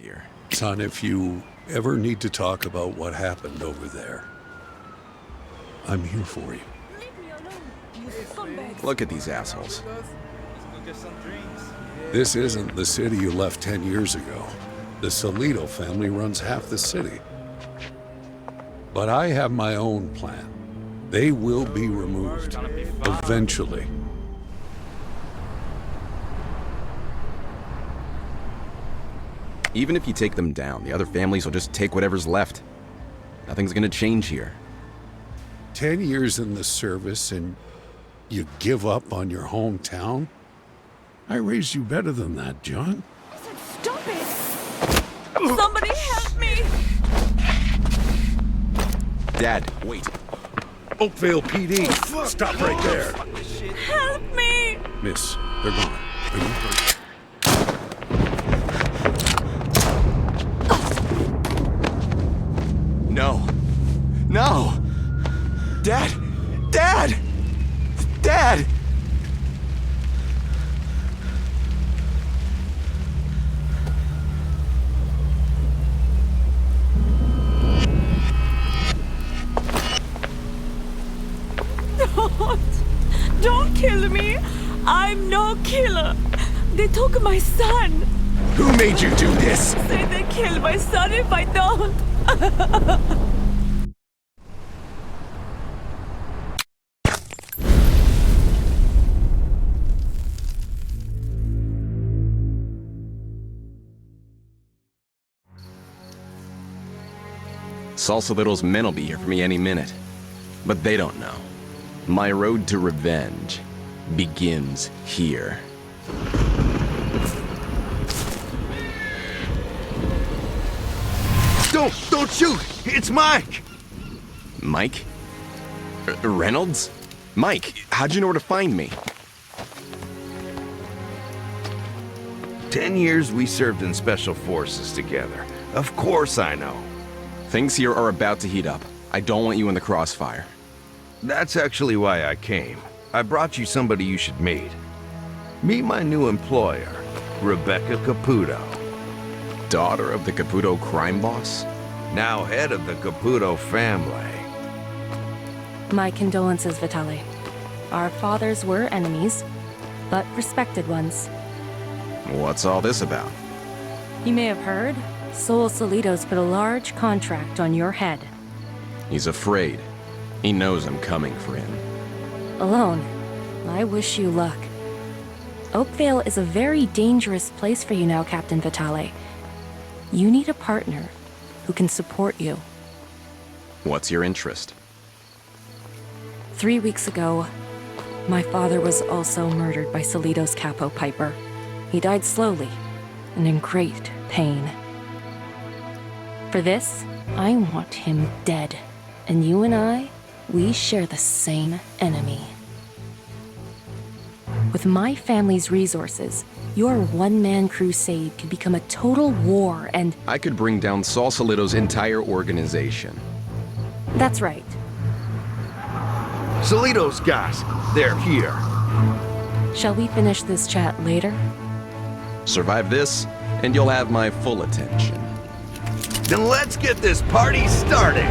here. Son, if you ever need to talk about what happened over there, I'm here for you. Leave me alone, you scumbags. Look at these assholes. This isn't the city you left 10 years ago. The Salido family runs half the city. But I have my own plan. They will be removed, eventually. Even if you take them down, the other families will just take whatever's left. Nothing's gonna change here. 10 years in the service and you give up on your hometown? I raised you better than that, John. I said stop it! Somebody help me! Dad, wait. Oakville PD, stop right there. Help me! Miss, they're gone. Are you hurt? No. No! Dad! Dad! Dad! Don't kill me! I'm no killer! They took my son! Who made you do this? Say they kill my son if I don't! Salsalittle's men will be here for me any minute. But they don't know. My road to revenge begins here. Don't shoot! It's Mike! Mike? Reynolds? Mike, how'd you know where to find me? 10 years we served in special forces together. Of course I know. Things here are about to heat up. I don't want you in the crossfire. That's actually why I came. I brought you somebody you should meet. Meet my new employer, Rebecca Caputo. Daughter of the Caputo crime boss? Now head of the Caputo family. My condolences, Vitale. Our fathers were enemies, but respected ones. What's all this about? You may have heard, Sol Salido's put a large contract on your head. He's afraid. He knows I'm coming for him. Alone, I wish you luck. Oakvale is a very dangerous place for you now, Captain Vitale. You need a partner who can support you. What's your interest? 3 weeks ago, my father was also murdered by Salido's capo Piper. He died slowly and in great pain. For this, I want him dead. And you and I, we share the same enemy. With my family's resources, your one-man crusade could become a total war and... I could bring down Salsalido's entire organization. That's right. Salido's guys, they're here. Shall we finish this chat later? Survive this, and you'll have my full attention. Then let's get this party started!